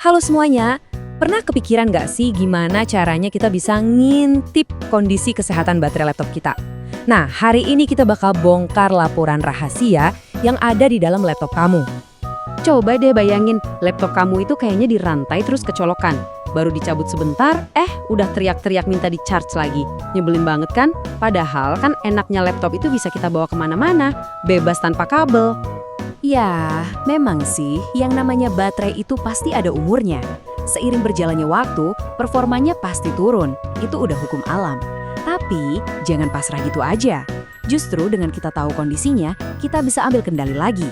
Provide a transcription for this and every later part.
Halo semuanya, pernah kepikiran nggak sih gimana caranya kita bisa ngintip kondisi kesehatan baterai laptop kita? Nah, hari ini kita bakal bongkar laporan rahasia yang ada di dalam laptop kamu. Coba deh bayangin, laptop kamu itu kayaknya dirantai terus kecolokan. Baru dicabut sebentar, udah teriak-teriak minta di-charge lagi. Nyebelin banget kan? Padahal kan enaknya laptop itu bisa kita bawa kemana-mana, bebas tanpa kabel. Ya, memang sih, yang namanya baterai itu pasti ada umurnya. Seiring berjalannya waktu, performanya pasti turun. Itu udah hukum alam. Tapi, jangan pasrah gitu aja. Justru dengan kita tahu kondisinya, kita bisa ambil kendali lagi.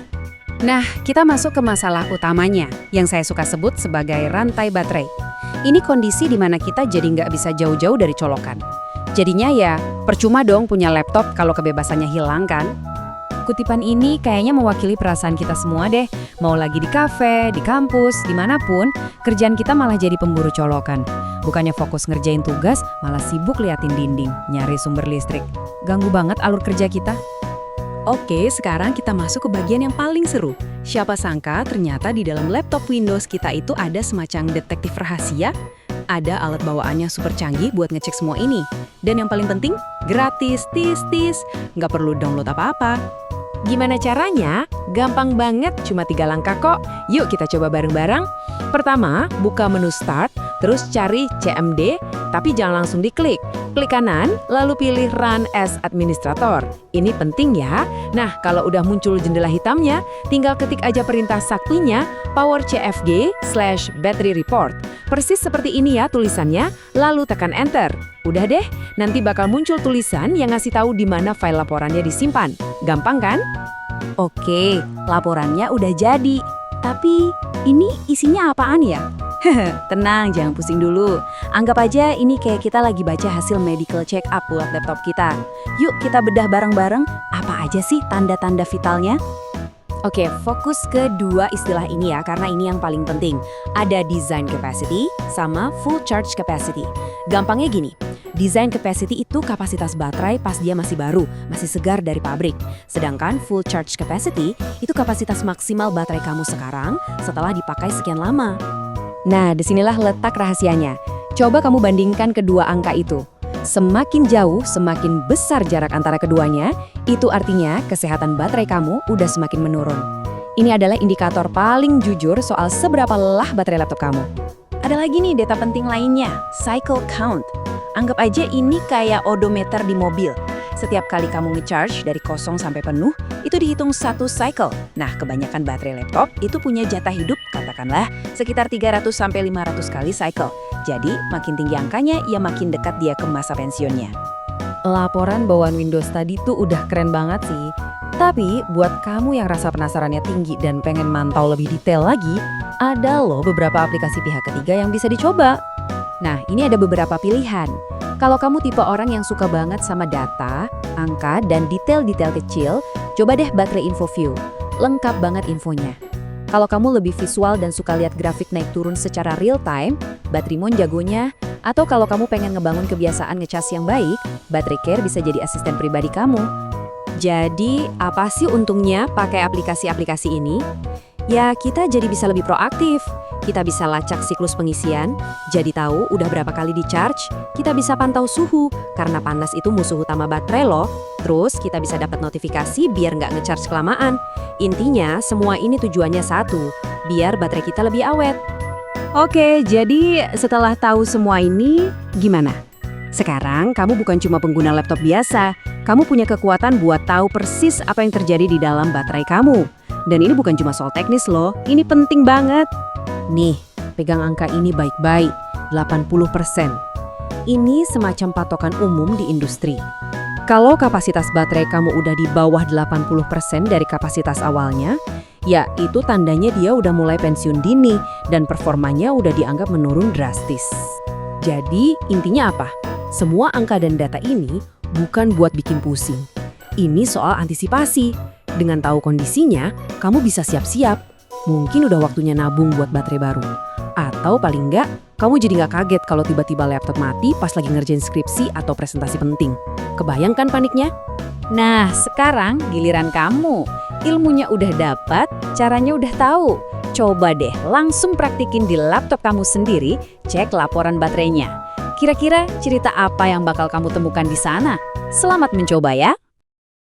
Nah, kita masuk ke masalah utamanya, yang saya suka sebut sebagai rantai baterai. Ini kondisi di mana kita jadi nggak bisa jauh-jauh dari colokan. Jadinya ya, percuma dong punya laptop kalau kebebasannya hilang kan? Kutipan ini kayaknya mewakili perasaan kita semua deh. Mau lagi di kafe, di kampus, dimanapun, kerjaan kita malah jadi pemburu colokan. Bukannya fokus ngerjain tugas, malah sibuk liatin dinding, nyari sumber listrik. Ganggu banget alur kerja kita. Oke, sekarang kita masuk ke bagian yang paling seru. Siapa sangka ternyata di dalam laptop Windows kita itu ada semacam detektif rahasia. Ada alat bawaannya super canggih buat ngecek semua ini. Dan yang paling penting, gratis, tis. Nggak perlu download apa-apa. Gimana caranya? Gampang banget, cuma 3 langkah kok. Yuk kita coba bareng-bareng. Pertama, buka menu Start, terus cari CMD, tapi jangan langsung diklik. Klik kanan, lalu pilih Run as Administrator. Ini penting ya. Nah, kalau udah muncul jendela hitamnya, tinggal ketik aja perintah saktinya, power cfg/battery report. Persis seperti ini ya tulisannya, lalu tekan Enter. Udah deh, nanti bakal muncul tulisan yang ngasih tahu di mana file laporannya disimpan. Gampang kan? Oke, laporannya udah jadi. Tapi, ini isinya apaan ya? Tenang, jangan pusing dulu. Anggap aja ini kayak kita lagi baca hasil medical check up buat laptop kita. Yuk kita bedah bareng-bareng, apa aja sih tanda-tanda vitalnya? Oke, fokus ke 2 istilah ini ya, karena ini yang paling penting. Ada design capacity sama full charge capacity. Gampangnya gini, design capacity itu kapasitas baterai pas dia masih baru, masih segar dari pabrik. Sedangkan full charge capacity itu kapasitas maksimal baterai kamu sekarang setelah dipakai sekian lama. Nah, disinilah letak rahasianya. Coba kamu bandingkan kedua angka itu. Semakin jauh, semakin besar jarak antara keduanya, itu artinya kesehatan baterai kamu udah semakin menurun. Ini adalah indikator paling jujur soal seberapa lelah baterai laptop kamu. Ada lagi nih data penting lainnya, cycle count. Anggap aja ini kayak odometer di mobil. Setiap kali kamu nge-charge dari kosong sampai penuh, itu dihitung 1 cycle. Nah, kebanyakan baterai laptop itu punya jatah hidup, katakanlah, sekitar 300-500 kali cycle. Jadi, makin tinggi angkanya, ya makin dekat dia ke masa pensiunnya. Laporan bawaan Windows tadi tuh udah keren banget sih. Tapi, buat kamu yang rasa penasarannya tinggi dan pengen mantau lebih detail lagi, ada loh beberapa aplikasi pihak ketiga yang bisa dicoba. Nah, ini ada beberapa pilihan. Kalau kamu tipe orang yang suka banget sama data, angka, dan detail-detail kecil, coba deh Baterai Info View. Lengkap banget infonya. Kalau kamu lebih visual dan suka lihat grafik naik turun secara real time, Batrimon jagonya. Atau kalau kamu pengen ngebangun kebiasaan ngecas yang baik, Battery Care bisa jadi asisten pribadi kamu. Jadi, apa sih untungnya pakai aplikasi-aplikasi ini? Ya, kita jadi bisa lebih proaktif. Kita bisa lacak siklus pengisian, jadi tahu udah berapa kali di-charge. Kita bisa pantau suhu, karena panas itu musuh utama baterai loh. Terus kita bisa dapat notifikasi biar nggak nge-charge kelamaan. Intinya, semua ini tujuannya satu, biar baterai kita lebih awet. Oke, jadi setelah tahu semua ini, gimana? Sekarang kamu bukan cuma pengguna laptop biasa, kamu punya kekuatan buat tahu persis apa yang terjadi di dalam baterai kamu. Dan ini bukan cuma soal teknis loh, ini penting banget. Nih, pegang angka ini baik-baik, 80%. Ini semacam patokan umum di industri. Kalau kapasitas baterai kamu udah di bawah 80% dari kapasitas awalnya, ya itu tandanya dia udah mulai pensiun dini dan performanya udah dianggap menurun drastis. Jadi, intinya apa? Semua angka dan data ini bukan buat bikin pusing. Ini soal antisipasi. Dengan tahu kondisinya, kamu bisa siap-siap. Mungkin udah waktunya nabung buat baterai baru. Atau paling nggak, kamu jadi nggak kaget kalau tiba-tiba laptop mati pas lagi ngerjain skripsi atau presentasi penting. Kebayangkan paniknya? Nah, sekarang giliran kamu. Ilmunya udah dapat, caranya udah tahu. Coba deh langsung praktikin di laptop kamu sendiri, cek laporan baterainya. Kira-kira cerita apa yang bakal kamu temukan di sana? Selamat mencoba ya!